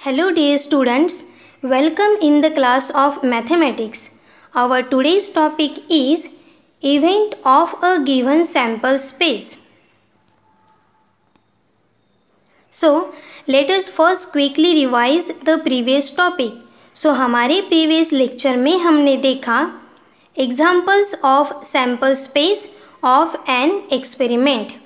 Hello dear students, welcome in the class of mathematics. Our today's topic is event of a given sample space. So, let us first quickly revise the previous topic. So, हमारे previous lecture में हमने देखा examples of sample space of an experiment.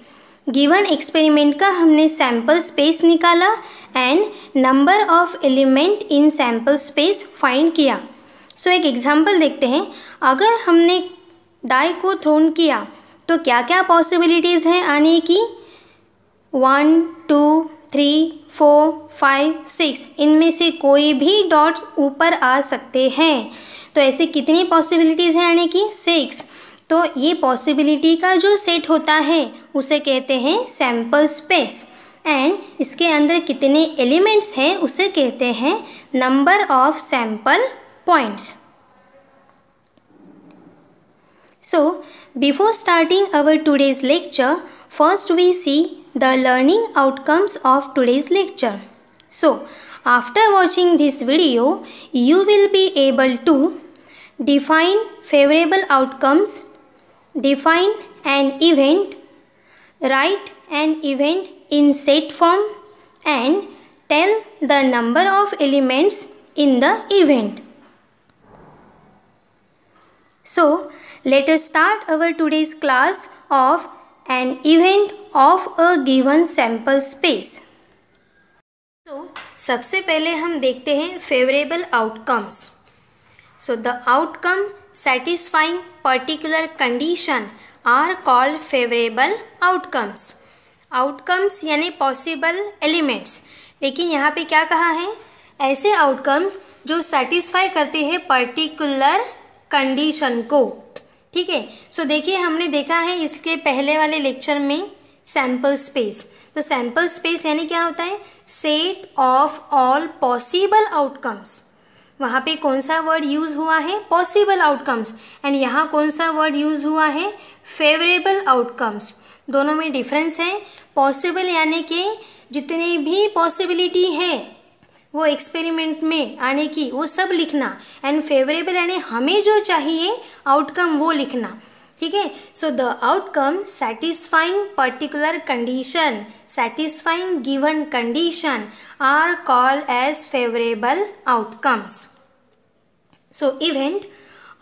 Given experiment का हमने sample space निकाला and number of element in sample space find किया. सो एक example देखते हैं. अगर हमने डाई को थ्रोन किया तो क्या क्या पॉसिबिलिटीज़ हैं आने की. 1 2 3 4 5 6 इनमें से कोई भी डॉट्स ऊपर आ सकते हैं. तो ऐसे कितनी पॉसिबिलिटीज़ हैं आने की 6. तो ये पॉसिबिलिटी का जो सेट होता है उसे कहते हैं सैम्पल स्पेस एंड इसके अंदर कितने एलिमेंट्स हैं उसे कहते हैं number of sample points. So before starting our today's lecture first we see the learning outcomes of today's lecture. So after watching this video you will be able to define favorable outcomes, define an event, write an event in set form and tell the number of elements in the event. So, let us start our today's class of an event of a given sample space. So, सबसे पहले हम देखते हैं favorable outcomes. So, the outcome satisfying particular condition are called favorable outcomes. Outcomes यानी possible elements. लेकिन यहाँ पे क्या कहा है, ऐसे outcomes जो satisfy करते हैं particular condition को. ठीक है. सो देखिए हमने देखा है इसके पहले वाले लेक्चर में sample space. तो sample space यानी क्या होता है, set of all possible outcomes. वहाँ पे कौन सा वर्ड यूज़ हुआ है, पॉसिबल आउटकम्स, एंड यहाँ कौन सा वर्ड यूज़ हुआ है, फेवरेबल आउटकम्स. दोनों में डिफरेंस है. पॉसिबल यानी कि जितनी भी पॉसिबिलिटी है वो एक्सपेरिमेंट में आने की वो सब लिखना, एंड फेवरेबल यानी हमें जो चाहिए आउटकम वो लिखना. ठीक है. So the outcome satisfying particular condition, satisfying given condition are called as favorable outcomes. So event,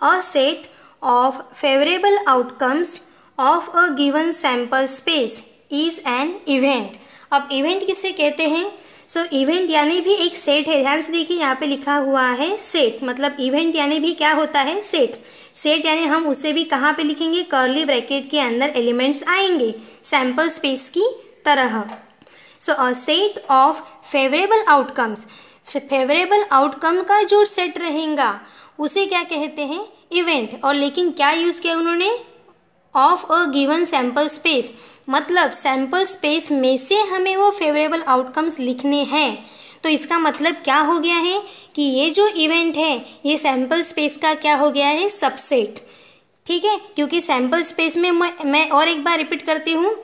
a set of favorable outcomes of a given sample space is an event. अब event किसे कहते हैं. सो event यानी भी एक set है. ध्यान से देखिए यहाँ पे लिखा हुआ है सेट, मतलब इवेंट यानी भी क्या होता है, सेट. सेट यानी हम उसे भी कहाँ पे लिखेंगे, कर्ली ब्रैकेट के अंदर एलिमेंट्स आएंगे सैम्पल स्पेस की तरह. So a set of favourable outcomes, favourable outcome का जो सेट रहेगा उसे क्या कहते हैं, इवेंट. और लेकिन क्या यूज़ किया उन्होंने, of a given sample space, मतलब सैम्पल स्पेस में से हमें वो फेवरेबल आउटकम्स लिखने हैं. तो इसका मतलब क्या हो गया है कि ये जो इवेंट है ये सैम्पल स्पेस का क्या हो गया है, सबसेट. ठीक है. क्योंकि सैम्पल स्पेस में मैं और एक बार रिपीट करती हूँ,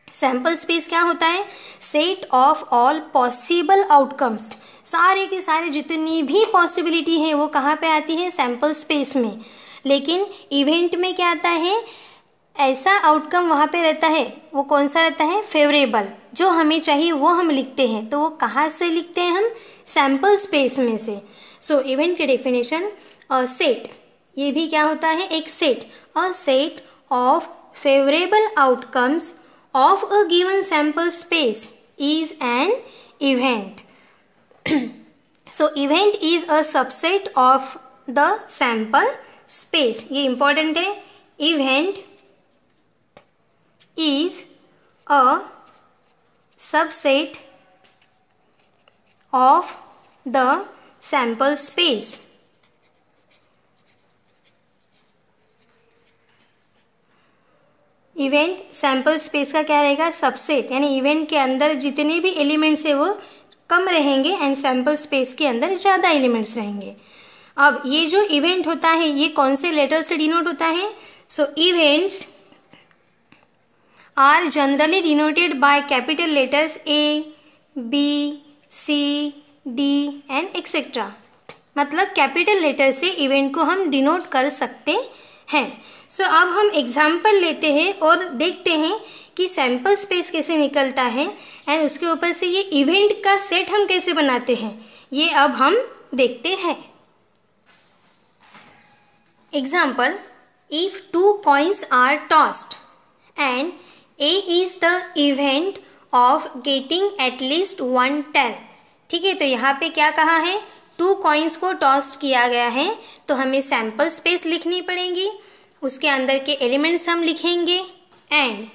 सैम्पल स्पेस क्या होता है, set of all possible outcomes. सारे के सारे जितनी भी पॉसिबिलिटी है वो कहाँ पे आती है, सैम्पल स्पेस में. लेकिन इवेंट में क्या आता है, ऐसा आउटकम वहाँ पे रहता है, वो कौन सा रहता है, फेवरेबल, जो हमें चाहिए वो हम लिखते हैं. तो वो कहाँ से लिखते हैं हम, सैम्पल स्पेस में से. सो इवेंट की डेफिनेशन, अ सेट, ये भी क्या होता है, एक set. A set of favourable outcomes of a given sample space is an event. So event is a subset of the sample space. ये important है. Event is a subset of the sample space. Event sample space का क्या रहेगा, subset. यानी event के अंदर जितने भी एलिमेंट्स है वो कम रहेंगे एंड सैम्पल स्पेस के अंदर ज़्यादा एलिमेंट्स रहेंगे. अब ये जो इवेंट होता है ये कौन से लेटर से डिनोट होता है. So events are generally denoted by capital letters A, B, C, D and etcetera, मतलब कैपिटल लेटर से इवेंट को हम डिनोट कर सकते हैं। सो अब हम एग्जाम्पल लेते हैं और देखते हैं कि सैम्पल स्पेस कैसे निकलता है एंड उसके ऊपर से ये इवेंट का सेट हम कैसे बनाते हैं, ये अब हम देखते हैं। Example, if 2 coins are tossed and A is the event of getting at least 1 tail। ठीक है, तो यहाँ पे क्या कहा है, 2 coins को टॉस किया गया है तो हमें सैम्पल स्पेस लिखनी पड़ेगी, उसके अंदर के एलिमेंट्स हम लिखेंगे and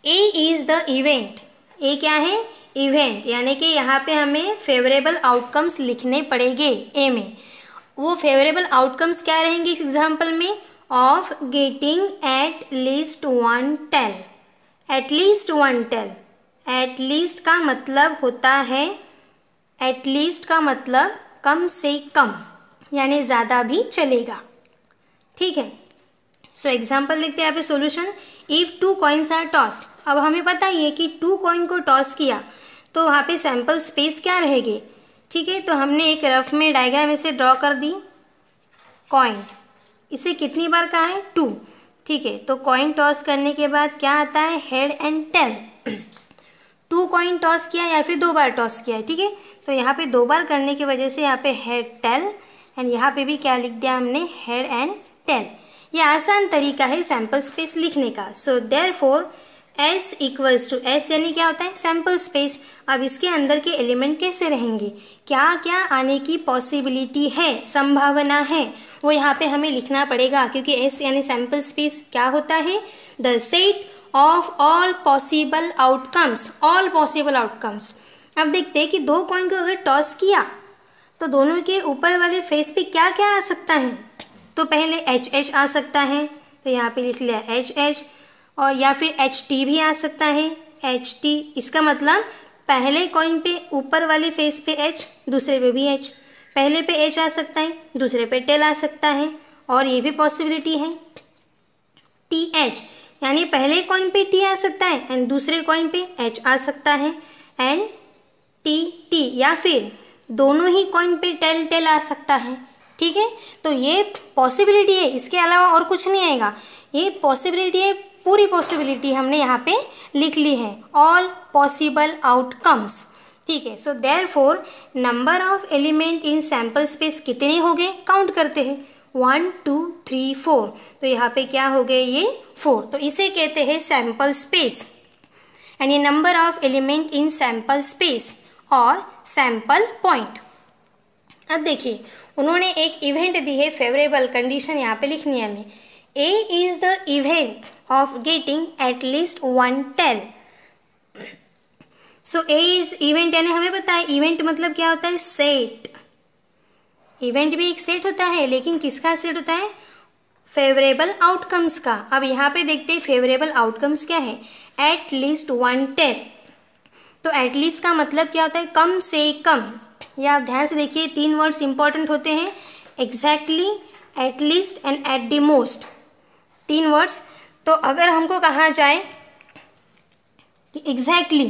A is the event। A क्या है, इवेंट, यानी कि यहाँ पे हमें फेवरेबल आउटकम्स लिखने पड़ेंगे ए में। वो फेवरेबल आउटकम्स क्या रहेंगे इस एग्जाम्पल में, of getting eight least 1 tail। Eight least 1 tail, at least का मतलब होता है, एट लीस्ट का मतलब कम से कम, यानी ज़्यादा भी चलेगा। ठीक है, सो एग्जाम्पल लिखते हैं यहाँ पे solution, if 2 coins are tossed। अब हमें पता ही है कि 2 coin को टॉस किया तो वहाँ पे सैम्पल स्पेस क्या रहेगी। ठीक है, तो हमने एक रफ में डायग्राम ऐसे ड्रॉ कर दी, कॉइन, इसे कितनी बार कहा है, 2। ठीक है, तो कॉइन टॉस करने के बाद क्या आता है, head and tail. 2 coin toss किया या फिर 2 बार टॉस किया है। ठीक है, तो यहाँ पे 2 बार करने की वजह से यहाँ पे हेड टेल एंड यहाँ पे भी क्या लिख दिया हमने, हेड एंड टेल। ये आसान तरीका है सैम्पल स्पेस लिखने का। So therefore S equals to, S यानी क्या होता है, सैम्पल स्पेस। अब इसके अंदर के एलिमेंट कैसे रहेंगे, क्या क्या आने की पॉसिबिलिटी है, संभावना है, वो यहाँ पे हमें लिखना पड़ेगा, क्योंकि S यानी सैम्पल स्पेस क्या होता है, the set of all possible outcomes, all possible outcomes. अब देखते हैं कि 2 coin को अगर टॉस किया तो दोनों के ऊपर वाले फेस पे क्या क्या आ सकता है, तो पहले HH आ सकता है, तो यहाँ पे लिख लिया HH, और या फिर HT भी आ सकता है, HT। इसका मतलब पहले कॉइन पे ऊपर वाले फेस पे H, दूसरे पे भी H, पहले पे H आ सकता है, दूसरे पे टेल आ सकता है, और ये भी पॉसिबिलिटी है TH, यानी पहले कॉइन पे T आ सकता है एंड दूसरे कॉइन पे H आ सकता है, एंड TT, या फिर दोनों ही कॉइन पे टेल टेल आ सकता है। ठीक है, तो ये पॉसिबिलिटी है, इसके अलावा और कुछ नहीं आएगा, ये पॉसिबिलिटी है, पूरी पॉसिबिलिटी हमने यहाँ पे लिख ली है, ऑल पॉसिबल आउटकम्स। ठीक है, सो therefore number of element in sample space कितने हो गए, काउंट करते हैं, 1 2 3 4, तो यहाँ पे क्या हो गए, ये 4, तो इसे कहते हैं सैम्पल स्पेस। एंड ये number of element in sample space और सैम्पल पॉइंट। अब देखिए उन्होंने एक इवेंट दी है, फेवरेबल कंडीशन यहाँ पे लिखनी है हमें, A is the event of getting at least 1 tail। So A is event, यानी हमें पता है इवेंट मतलब क्या होता है, सेट। इवेंट भी एक सेट होता है, लेकिन किसका सेट होता है, फेवरेबल आउटकम्स का। अब यहाँ पे देखते हैं फेवरेबल आउटकम्स क्या है, एट लीस्ट 1 tail। तो एट लीस्ट का मतलब क्या होता है, कम से कम। या आप ध्यान से देखिए 3 वर्ड्स इंपॉर्टेंट होते हैं, exactly, at least and at the most, 3 words. तो अगर हमको कहा जाए कि एग्जैक्टली,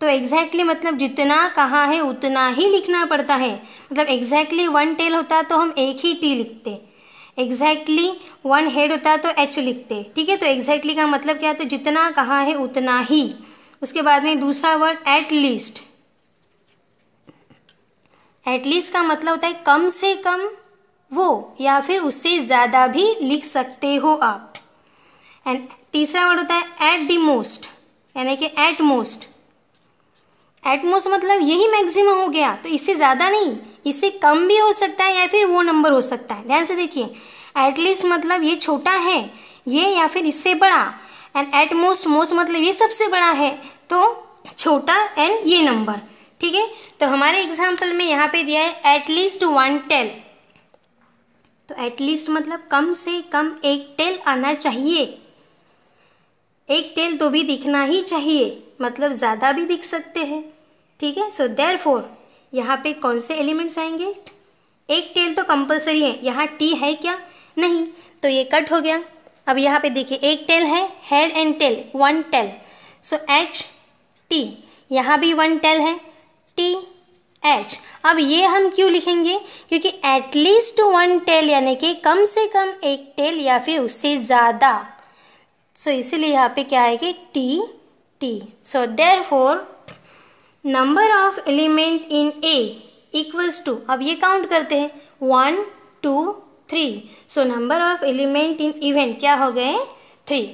तो एग्जैक्टली मतलब जितना कहा है उतना ही लिखना पड़ता है। मतलब एग्जैक्टली 1 tail होता तो हम एक ही T लिखते, एग्जैक्टली 1 head होता तो H लिखते। ठीक है, तो एग्जैक्टली का मतलब क्या होता है, जितना कहा है उतना ही। उसके बाद में दूसरा word at least, at least का मतलब होता है कम से कम वो, या फिर उससे ज़्यादा भी लिख सकते हो आप। एंड तीसरा वर्ड होता है एट द मोस्ट, यानी कि एट मोस्ट। एट मोस्ट मतलब यही मैक्सिमम हो गया, तो इससे ज़्यादा नहीं, इससे कम भी हो सकता है या फिर वो नंबर हो सकता है। ध्यान से देखिए, एट लीस्ट मतलब ये छोटा है, ये या फिर इससे बड़ा, एंड एट मोस्ट, मोस्ट मतलब ये सबसे बड़ा है, तो छोटा एंड ये नंबर। ठीक है, तो हमारे एग्जाम्पल में यहाँ पे दिया है एट लीस्ट 1 tail। तो एट लीस्ट मतलब कम से कम 1 tail आना चाहिए, 1 tail तो भी दिखना ही चाहिए, मतलब ज़्यादा भी दिख सकते हैं। ठीक है, सो देयरफॉर यहाँ पे कौन से एलिमेंट्स आएंगे, 1 tail तो कंपलसरी है, यहाँ T है क्या, नहीं, तो ये कट हो गया। अब यहाँ पे देखिए 1 tail है, head and tail, 1 tail, so HT, यहाँ भी 1 tail है, टी एच। अब ये हम क्यों लिखेंगे? क्योंकि एटलीस्ट वन टेल यानी कि कम से कम एक टेल या फिर उससे ज़्यादा। सो इसीलिए यहाँ पे क्या आएगी? T T. So therefore number of element in A equals to, अब ये काउंट करते हैं 1 2 3। So number of element in event क्या हो गए? 3।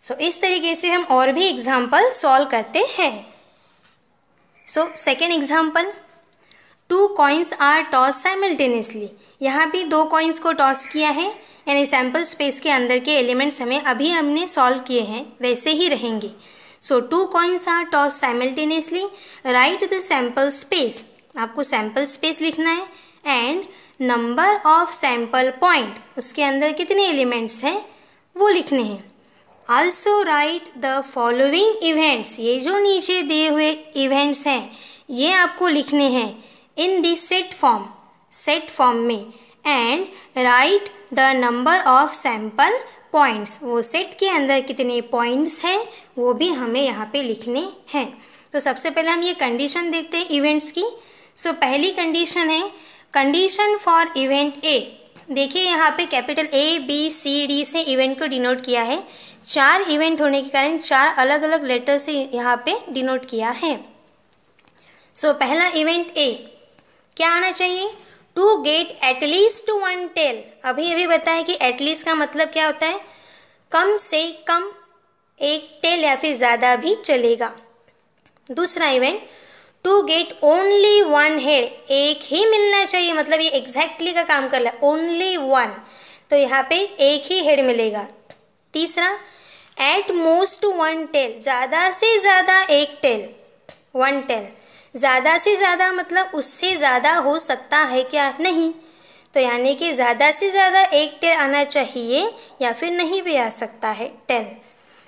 सो इस तरीके से हम और भी एग्जाम्पल सॉल्व करते हैं। So second example, 2 coins are toss simultaneously. यहाँ भी 2 कॉइन्स को टॉस किया है, यानी सैम्पल स्पेस के अंदर के एलिमेंट्स हमें अभी हमने सॉल्व किए हैं वैसे ही रहेंगे। So 2 coins are toss simultaneously, write the sample space. आपको सैम्पल स्पेस लिखना है and number of sample point, उसके अंदर कितने एलिमेंट्स हैं वो लिखने हैं। Also write the following events, ये जो नीचे दिए हुए इवेंट्स हैं ये आपको लिखने हैं इन दी सेट फॉर्म में, and write the number of sample points, वो सेट के अंदर कितने पॉइंट्स हैं वो भी हमें यहाँ पे लिखने हैं। तो सबसे पहले हम ये कंडीशन देखते हैं इवेंट्स की। सो पहली कंडीशन है कंडीशन फॉर इवेंट ए। देखिए यहाँ पे capital A B C D से इवेंट को डिनोट किया है। 4 इवेंट होने के कारण 4 अलग अलग लेटर से यहाँ पे डिनोट किया है। सो पहला इवेंट ए क्या आना चाहिए? To get at least 1 tail. अभी बताया कि एटलीस्ट का मतलब क्या होता है? कम से कम एक टेल या फिर ज़्यादा भी चलेगा। दूसरा event, to get only 1 head, एक ही मिलना चाहिए, मतलब ये एग्जैक्टली का काम कर रहा है, ओनली 1, तो यहाँ पे एक ही हेड मिलेगा। तीसरा, एट मोस्ट 1 टेल, ज़्यादा से ज़्यादा एक टेल, 1 टेल। ज़्यादा से ज़्यादा मतलब उससे ज़्यादा हो सकता है क्या? नहीं। तो यानी कि ज़्यादा से ज़्यादा एक टेल आना चाहिए या फिर नहीं भी आ सकता है टेल।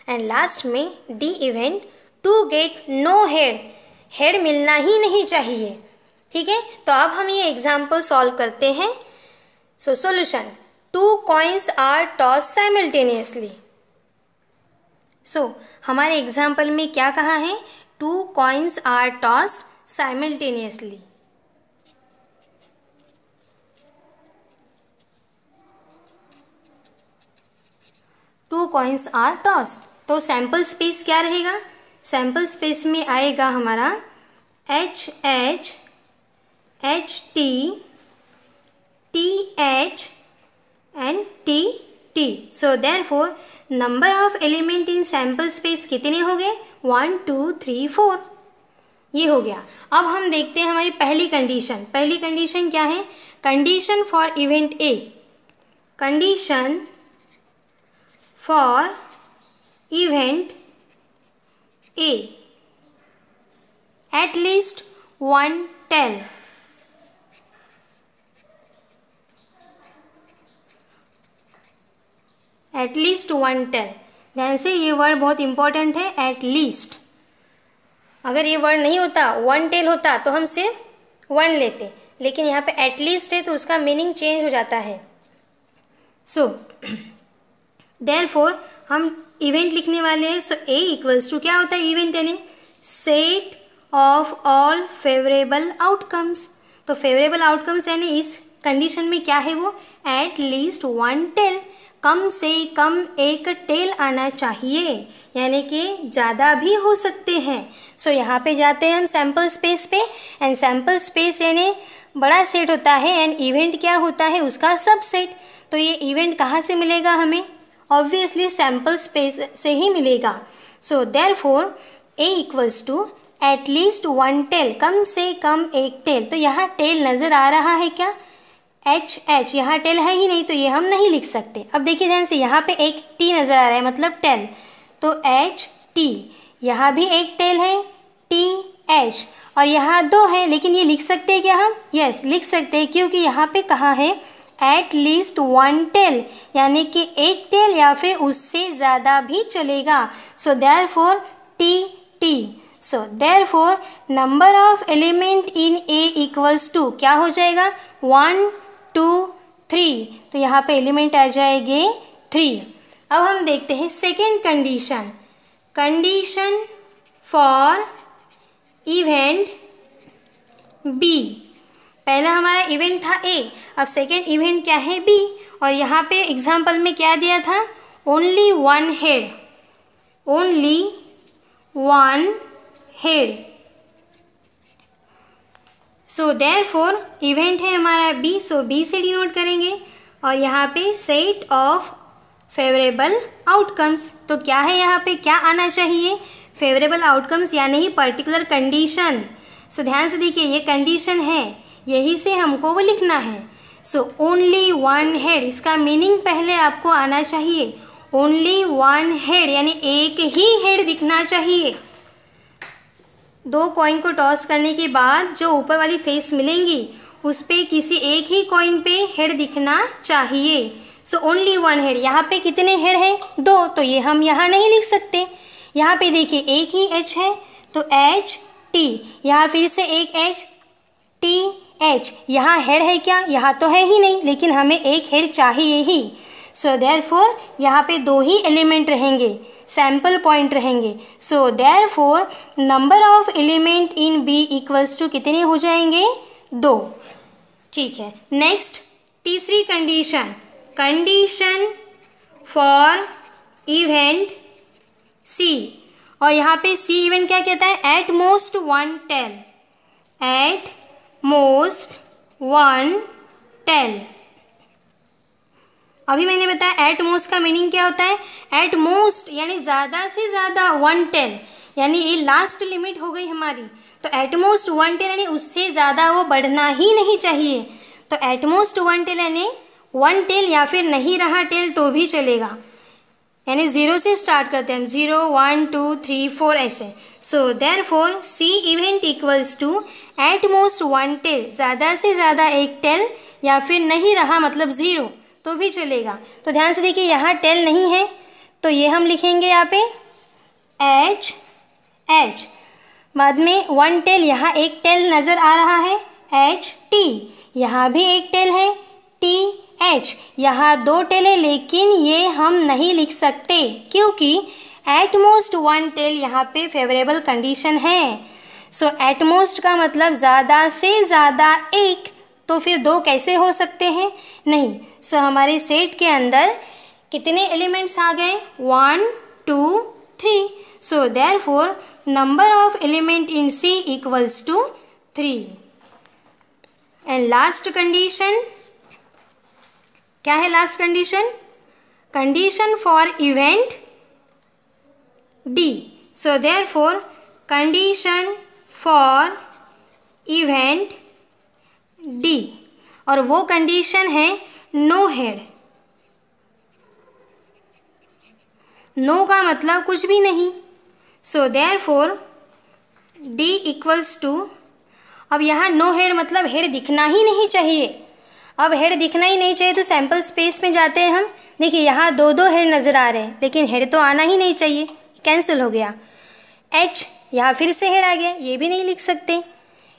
एंड लास्ट में D event, to get no head, head मिलना ही नहीं चाहिए। ठीक है, तो अब हम ये एग्जाम्पल सॉल्व करते हैं। So solution, 2 coins are toss simultaneously. So हमारे एग्जाम्पल में क्या कहा है? 2 coins are tossed simultaneously. Two coins are tossed, तो सैम्पल स्पेस क्या रहेगा? सैम्पल स्पेस में आएगा हमारा H H, H T, T H and T T. So therefore number of element in sample space कितने हो गए? 1 2 3 4, ये हो गया। अब हम देखते हैं हमारी पहली कंडीशन। पहली कंडीशन क्या है? Condition for event A. Condition for event A, at least 1 tail. at least 1 tail, ध्यान से ये वर्ड बहुत इंपॉर्टेंट है, at least। अगर ये वर्ड नहीं होता, 1 टेल होता तो हम सिर्फ 1 लेते, लेकिन यहाँ पे at least है तो उसका मीनिंग चेंज हो जाता है। सो देयरफॉर हम इवेंट लिखने वाले हैं। सो ए इक्वल्स टू क्या होता है इवेंट, यानी set of all favourable outcomes. तो फेवरेबल आउटकम्स यानी इस कंडीशन में क्या है? वो एट लीस्ट 1 टेल, कम से कम एक टेल आना चाहिए, यानी कि ज़्यादा भी हो सकते हैं। सो यहाँ पे जाते हैं हम सैम्पल स्पेस पे, एंड सैम्पल स्पेस यानी बड़ा सेट होता है एंड इवेंट क्या होता है? उसका सबसेट। तो ये इवेंट कहाँ से मिलेगा हमें? ऑब्वियसली सैम्पल स्पेस से ही मिलेगा। So therefore A equals to at least 1 tail, कम से कम एक टेल। तो यहाँ टेल नज़र आ रहा है क्या? एच एच, यहाँ टेल है ही नहीं तो ये हम नहीं लिख सकते। अब देखिए ध्यान से, यहाँ पे एक टी नज़र आ रहा है मतलब टेल, तो एच टी, यहाँ भी एक टेल है टी एच, और यहाँ 2 है, लेकिन ये लिख सकते हैं क्या हम? यस, लिख सकते हैं, क्योंकि यहाँ पे कहा है एट लीस्ट 1 टेल, यानी कि एक टेल या फिर उससे ज़्यादा भी चलेगा। So therefore T T. So therefore number of element in A equals to क्या हो जाएगा? 1 2 3, तो यहाँ पे एलिमेंट आ जाएंगे 3। अब हम देखते हैं second condition. Condition for event B. पहला हमारा इवेंट था ए, अब सेकेंड इवेंट क्या है बी। और यहाँ पे एग्जाम्पल में क्या दिया था, only one head, only one head. So therefore event है हमारा बी, सो बी से डिनोट करेंगे। और यहाँ पे सेट ऑफ फेवरेबल आउटकम्स, तो क्या है यहाँ पे, क्या आना चाहिए, फेवरेबल आउटकम्स यानी ही पर्टिकुलर कंडीशन। सो ध्यान से देखिए, ये कंडीशन है, यही से हमको वो लिखना है। सो ओनली वन हेड, इसका मीनिंग पहले आपको आना चाहिए। ओनली वन हेड यानी एक ही हेड दिखना चाहिए। दो कॉइन को टॉस करने के बाद जो ऊपर वाली फेस मिलेंगी उस पे किसी एक ही कॉइन पे हेड दिखना चाहिए। सो ओनली वन हेड, यहाँ पे कितने हेड है, दो, तो ये हम यहाँ नहीं लिख सकते। यहाँ पे देखिए एक ही एच है तो एच टी, यहाँ फिर से एक एच टी एच, यहाँ हेड है क्या, यहाँ तो है ही नहीं, लेकिन हमें एक हेड चाहिए ही। सो देयरफॉर यहाँ पे दो ही एलिमेंट रहेंगे, सैम्पल पॉइंट रहेंगे। So therefore number of element in B equals to कितने हो जाएंगे, दो। ठीक है, नेक्स्ट तीसरी condition, condition for event C. और यहाँ पे सी इवेंट क्या कहता है, at most one tail, at most one tail. अभी मैंने बताया एट मोस्ट का मीनिंग क्या होता है, एट मोस्ट यानी ज़्यादा से ज़्यादा, वन टेल यानी ये लास्ट लिमिट हो गई हमारी। तो एट मोस्ट वन टेल यानी उससे ज़्यादा वो बढ़ना ही नहीं चाहिए। तो एट मोस्ट वन टेल यानी वन टेल या फिर नहीं रहा टेल तो भी चलेगा, यानी ज़ीरो से स्टार्ट करते हैं हम, 0 1 2 3 4 ऐसे। So therefore C event equals to at most one tail, ज़्यादा से ज़्यादा एक टेल या फिर नहीं रहा मतलब ज़ीरो तो भी चलेगा। तो ध्यान से देखिए, यहाँ टेल नहीं है तो ये हम लिखेंगे यहाँ पे एच एच, बाद में वन टेल, यहाँ एक टेल नज़र आ रहा है एच टी, यहाँ भी एक टेल है टी एच, यहाँ दो टेल है लेकिन ये हम नहीं लिख सकते क्योंकि एट मोस्ट वन टेल यहाँ पे फेवरेबल कंडीशन है। सो एट मोस्ट का मतलब ज़्यादा से ज़्यादा एक, तो फिर दो कैसे हो सकते हैं, नहीं। सो हमारे सेट के अंदर कितने एलिमेंट्स आ गए, 1 2 3। So therefore number of element in C equals to 3। And last condition क्या है, last condition, condition for event D. So therefore condition for event D, और वो कंडीशन है नो हेड। नो का मतलब कुछ भी नहीं। So therefore D equals to, अब यहाँ नो हेड मतलब हेड दिखना ही नहीं चाहिए। अब हेड दिखना ही नहीं चाहिए तो सैम्पल स्पेस में जाते हैं हम, देखिए यहाँ दो दो हेड नज़र आ रहे हैं लेकिन हेड तो आना ही नहीं चाहिए, कैंसिल हो गया। एच, यहाँ फिर से हेड आ गया, ये भी नहीं लिख सकते।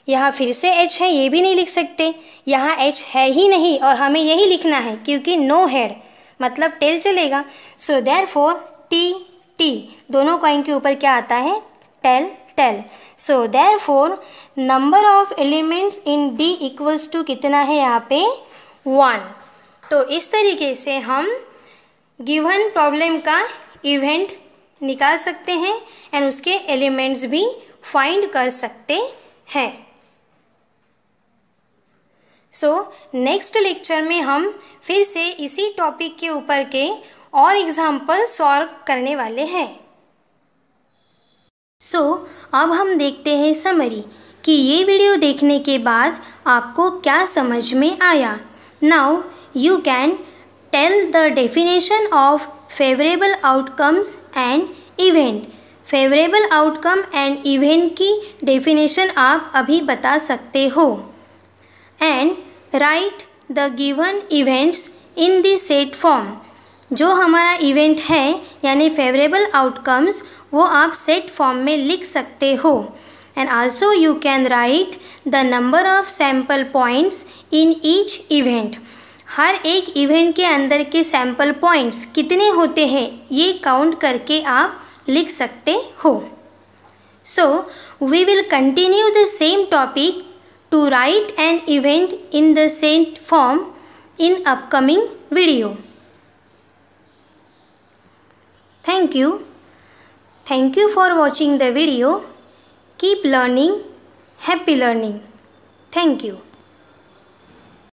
यहाँ फिर से एच है, ये भी नहीं लिख सकते। यहाँ एच है ही नहीं और हमें यही लिखना है क्योंकि नो हेड मतलब टेल चलेगा। सो देयरफॉर टी टी, दोनों कॉइन के ऊपर क्या आता है, tail tail. So therefore number of elements in D equals to कितना है यहाँ पे, 1। तो इस तरीके से हम गिवन प्रॉब्लम का इवेंट निकाल सकते हैं एंड उसके एलिमेंट्स भी फाइंड कर सकते हैं। सो नेक्स्ट लेक्चर में हम फिर से इसी टॉपिक के ऊपर के और एग्जाम्पल सॉल्व करने वाले हैं। सो अब हम देखते हैं समरी कि ये वीडियो देखने के बाद आपको क्या समझ में आया। Now you can tell the definition of favourable outcomes and event. Favourable outcome and event की डेफिनेशन आप अभी बता सकते हो। And write the given events in the set form. जो हमारा इवेंट है यानी फेवरेबल आउटकम्स वो आप सेट फॉर्म में लिख सकते हो। And also you can write the number of sample points in each event. हर एक इवेंट के अंदर के सैम्पल पॉइंट्स कितने होते हैं ये काउंट करके आप लिख सकते हो। So we will continue the same topic to write an event in the same form in upcoming video. Thank you. Thank you for watching the video. Keep learning. Happy learning. Thank you.